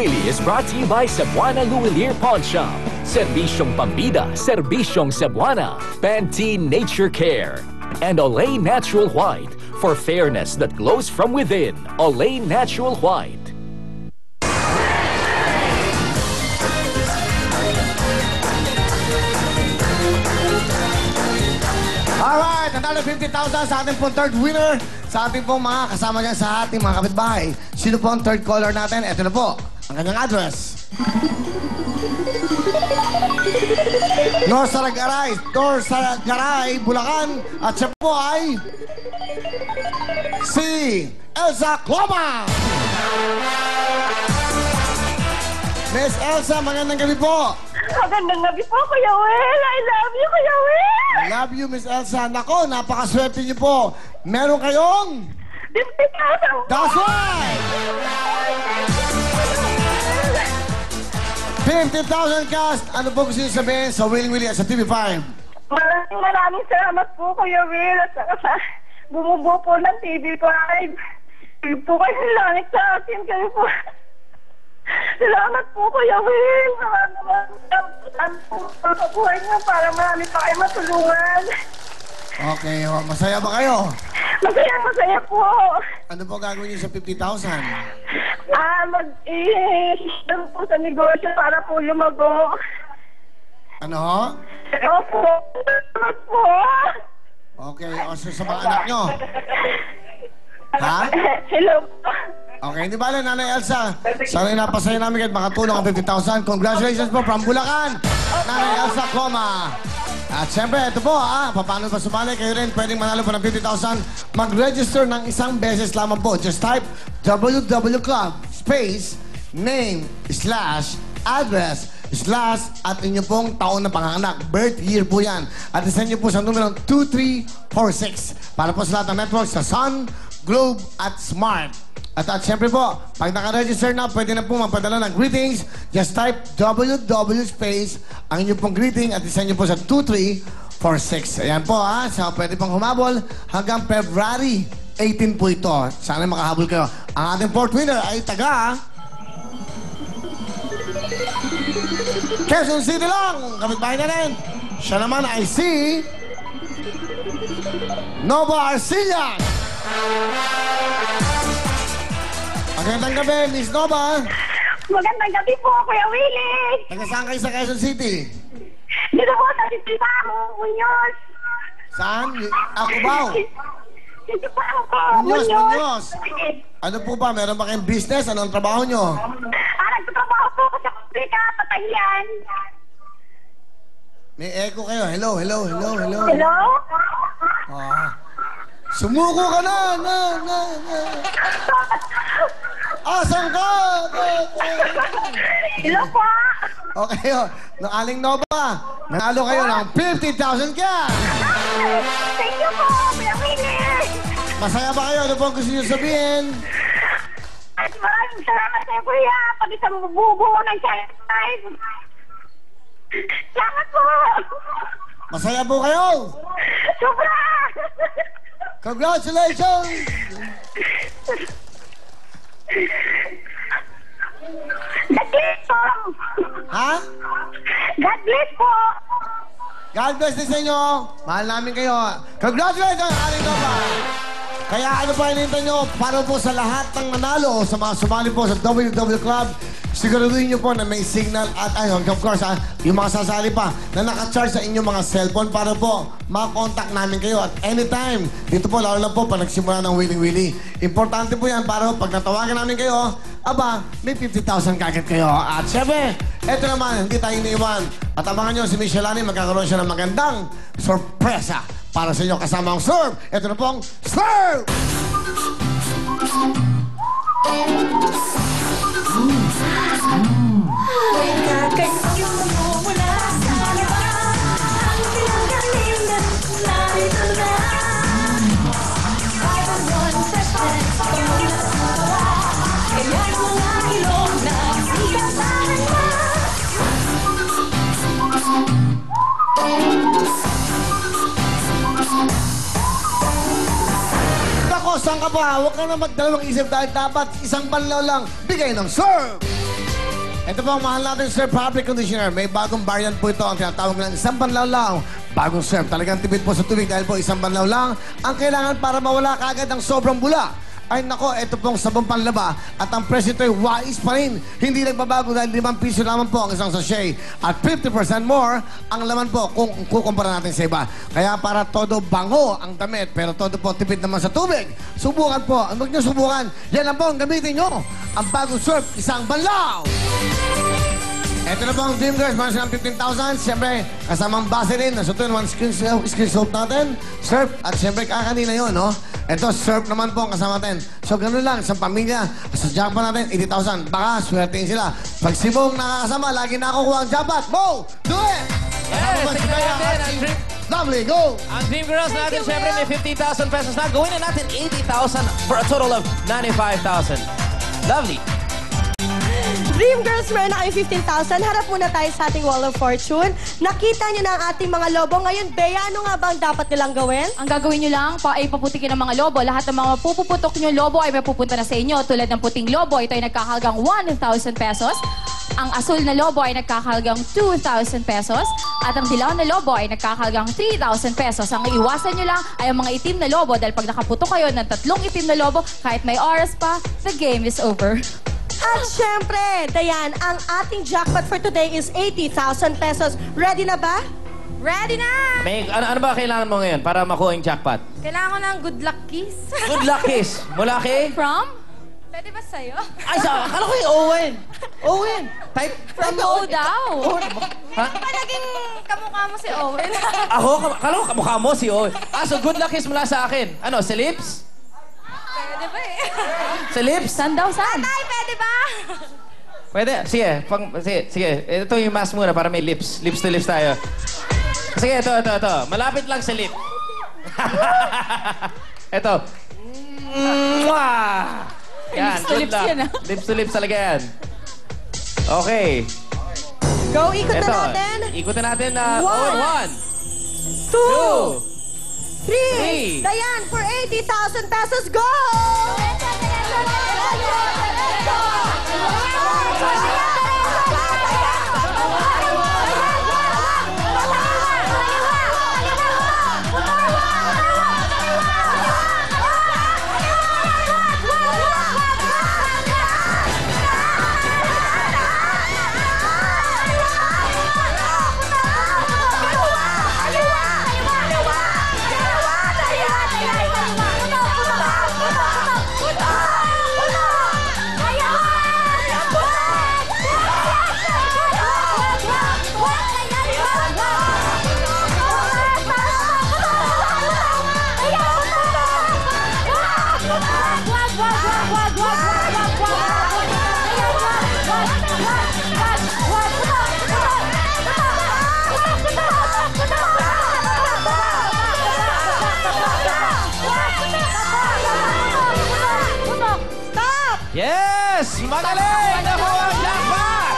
Willie is brought to you by Cebuana Luwilier Pawn Shop. Serbisyong Pambida, Serbisyong Cebuana. Pantene Nature Care. And Olay Natural White. For fairness that glows from within. Olay Natural White. Alright, another 50,000 sa ating pong third winner. Sa ating pong mga kasama dyan sa ating mga kapitbahay. Sino po ang third caller natin? Ito na po, ang kanyang address. North Saragaray, Bulacan. At siya po ay si Elsa Cloma. Miss Elsa, magandang gabi po. Magandang gabi po, Kuya Will. I love you, Kuya Will. I love you, Miss Elsa. Nako, napakaswerte niyo po. Meron kayong 50,000. That's right! 50,000 cash. Ano po gusto niyo sabihin sa Willie Willie at sa TV5? Maraming salamat po, Kuya Will. At saka sa bumubuo po ng TV5. Kayo po kayo langit sa akin. Kayo po. Salamat po, Kuya Will. Salamat po sa buhay niyo para marami pa kayo matulungan. Okay, masaya ba kayo? Masaya po. Ano po gagawin niyo sa 50,000? Mag-i-system po sa negosyo para po lumago. Ano ho? Opo. Salamat po. Okay, o sa mga anak nyo? Ha? Hello po. Okay, hindi bale, Nanay Elsa. Sana napasaya namin kahit makatulong ang 50,000. Congratulations po from Bulacan, Nanay Elsa Cloma. At syempre, ito po, paano ba sumali? Kayo rin pwedeng manalo po ng 50,000. Mag-register ng isang beses lamang po. Just type www.club space name /address at inyo pong taon na panganganak. Birth year po yan. At isend nyo po sa numero 2346 para po sa lahat ng network sa Sun, Globe at Smart. At syempre po, pag naka-register na, pwede na po magpadala ng greetings. Just type www space ang inyong pong greeting at isend nyo po sa 2346. Ayan po so pwede pong humabol hanggang February 18 po ito. Sana makahabol kayo. Ang ating fourth winner ay taga Quezon City lang. Kapitbahay na rin. Siya naman ay si Nova Arcilla. Magandang gabi, Miss Nova. Magandang gabi po, Kuya Willie. Taga saan kayo sa Quezon City? Dito po sa Sitibao, Muñoz. Saan? Cubao. Sitibao po, Muñoz. Ano po ba? Meron ba kayong business? Anong trabaho nyo? Nagtatrabaho po ako sa Pabrika, Patayan. May echo kayo. Hello. Hello? Sumuko ka na. Asan ka? Hello po. Okay, ng Aling Nova, nanalo kayo ng 50,000 cash. Thank you po, Kuya Willie. Masaya ba kayo? Ano po ang gusto nyo sabihin? At maraming salamat sa Kuya, pati sa bubuo ng China Live. Salamat po. Masaya po kayo? Sobra. Congratulations! God bless po. Ha? God bless po. God bless din sa inyo. Mahal namin kayo. Congratulations, Aling Nova! Kaya ano pa hinihintay nyo? Para po sa lahat ng nanalo, sa mga sumali po sa WW Club, siguraduhin nyo po na may signal at of course, yung mga sasali pa na naka-charge sa inyong mga cellphone para po makakontakt namin kayo at anytime. Dito po, lalo lang po pag nagsimula ng Willie Willie. Importante po yan para pag natawagan namin kayo, may 50,000 kagad kayo. At syempre, eto naman, hindi tayo iniiwan. At abangan nyo si Miss Shelani, magkakaroon siya ng magandang sorpresa para sa inyo kasama ang Serve. Ito na pong Serve! Saan ka ba? Huwag ka na magdalawang isip dahil dapat isang panlaw lang bigay ng Serve! Ito po ang mahal natin, Sir Fabric Conditioner. May bagong variant po ito. Ang tinatawag lang, isang banlaw lang. Bagong Sir. Talagang tipid po sa tubig dahil po isang banlaw lang ang kailangan para mawala kaagad ang sobrang bula. Ay nako, ito pong sabong panlaba at ang presyo ito'y wais pa rin. Hindi nagbabago dahil 5 piso lamang po ang isang sachet at 50% more ang laman po kung kukumpara natin sa iba. Kaya para todo bango ang damit pero todo po tipid naman sa tubig. Subukan po. Huwag niyo subukan. Yan lang po ang gamitin nyo. Ang bagong Surf, isang banlaw! Ito na po ang Dream Girls, mga silang 15,000. Siyempre, kasamang Vaseline. Nasa ito yung screen soap natin. Surf. At siyempre, kakanina yun, no? Ito, surf naman po ang kasama natin. So, ganun lang. Sa pamilya, sa jackpot natin, 80,000. Baka, swertein sila. Pag si Bong nakakasama, lagi nakukuha ang jackpot. Bo! Do it! Yes, tingnan natin ang Dream... Lovely, go! Ang Dream Girls natin, syempre may 50,000 pesos na. Gawin na natin 80,000 for a total of 95,000. Lovely. Dream Girls, meron na kayo 15,000. Harap muna tayo sa ating Wall of Fortune. Nakita niyo na ang ating mga lobo. Ngayon, Bea, ano nga ba ang dapat nilang gawin? Ang gagawin nyo lang ay paputikin ng mga lobo. Lahat ng mga pupuputok nyo lobo ay mapupunta na sa inyo. Tulad ng puting lobo, ito ay nagkakahalagang 1,000 pesos. Ang asul na lobo ay nagkakahalagang 2,000 pesos. At ang dilaw na lobo ay nagkakahalagang 3,000 pesos. Ang iwasan nyo lang ay ang mga itim na lobo dahil pag nakaputok kayo ng 3 itim na lobo, kahit may oras pa, the game is over. At syempre, Dayan, ang ating jackpot for today is 80,000 pesos. Ready na ba? Ready na! May, ano ba kailangan mo ngayon para makuha yung jackpot? Kailangan ko ng good luck kiss. Good luck kiss. Mula kay... From? Pwede ba sa'yo? Ay, akala ko yung Owen. Owen. Type... From O daw. Ha? Pa naging kamukha mo si Owen. Ako? Akala ko kamukha mo si Owen. Ah, so good luck kiss mula sa akin. Ano, sa lips? Pwede ba eh? Sa lips? San daw, san? Tatay, pwede ba? Pwede. Sige. Sige. Ito yung mask muna para may lips. Lips to lips tayo. Sige, ito. Malapit lang sa lip. Ito. Mwah! Yan, Lips to good lips luck. yan, ah. Lips to lips talaga yan. Okay. Go, ikot Ito. na natin. Ikutin natin na... One. 1, 2, 3. 3. Dayan, for 80,000 pesos, go! Yes! Magaling! Nakuha ang jackpot!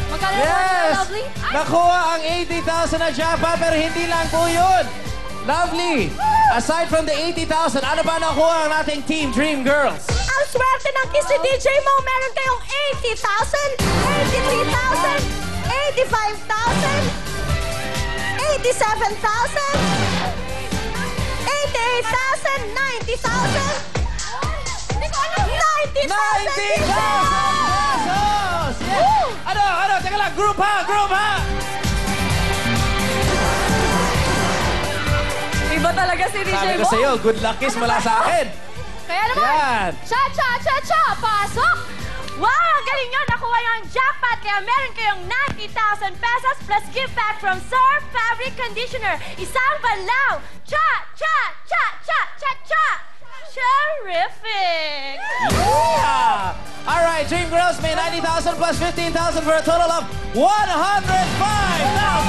Magkano Yes! na lovely? Nakuha ang 80,000 na jackpot pero hindi lang po yun. Lovely! Aside from the 80,000, ano ba nakuha ang ating Team Dream Girls? Ang swerte ng kiss ni DJ Mo, meron kayong 80,000, 83,000, 85,000, 87,000, 88,000, 90,000, 90,000 pesos! Yes! Ano? Teka lang, group ha! Iba talaga si DJ Sabi ko Mo. sa'yo, good luck kiss mula sa akin. Kaya naman, Yan. cha! Pasok! Wow! Ang galing nyo! Nakuha nyo ang jackpot! Kaya meron kayong 90,000 pesos plus gift pack from Surf Fabric Conditioner. Isang banlaw! Cha! Terrific! Yeah! All right, Dream Girls, may 90,000 plus 15,000 for a total of 105,000 pesos!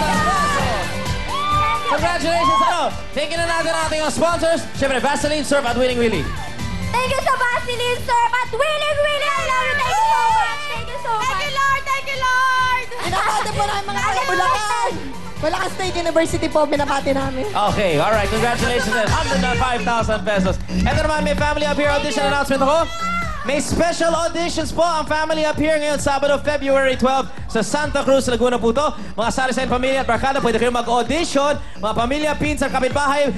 Congratulations! Tingnan na natin ang ating mga sponsors. Siyempre, Vaseline, Surf at Winning Willy. Thank you sa Vaseline, Surf at Winning Willy! I love you! Thank you so much! Thank you so much! Thank you, Lord! Pinapata po namin mga kabulakan! Malakas State University po, binabati namin. Okay, alright. Congratulations and 105,000 pesos. Ito naman, may family up here audition announcement ako. May special auditions po ang family up here ngayon, Sabado, February 12 sa Santa Cruz, Laguna po to. Mga sari-saring pamilya at barkada, pwede kayo mag-audition. Mga pamilya, pinsan, kapitbahay,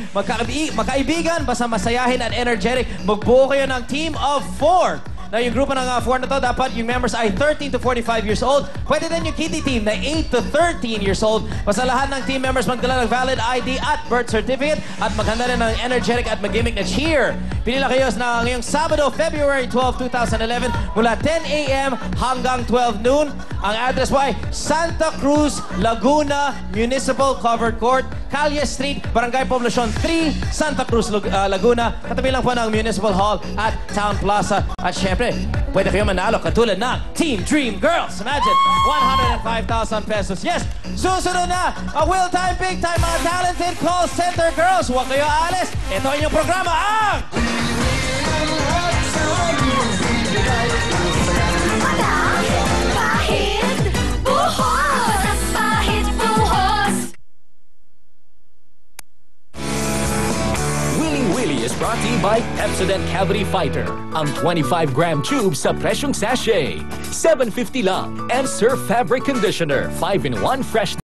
magkaibigan, basta masayahin and energetic. Magbuo kayo ng team of 4. Na yung grupo ng 4 na to, dapat yung members ay 13 to 45 years old. Pwede din yung kitty team na 8 to 13 years old. Basta lahat ng team members magdala ng valid ID at birth certificate at maghanda rin ng energetic at mag-gimmick na cheer. Pinila kayo na ngayong Sabado, February 12, 2011 mula 10 a.m. hanggang 12 noon. Ang address po ay Santa Cruz, Laguna Municipal Covered Court, Calle Street, Barangay Poblacion 3, Santa Cruz, Laguna. Katabi lang po ng Municipal Hall at Town Plaza. At syempre, pwede kayo manalo katulad ng Team Dream Girls. Imagine, 105,000 pesos. Yes, susunod na ang Will Time, Big Time, mga talented call center girls. Huwag kayo aalis. Ito ang inyong programa, ang... Pahit Buhos! Pahit Buhos! Willy Willy is brought to you by Pepsodent Cavity Fighter. Ang 25-gram tube sa presyong sachet. $7.50 lang. And Surf Fabric Conditioner. 5-in-1 freshness.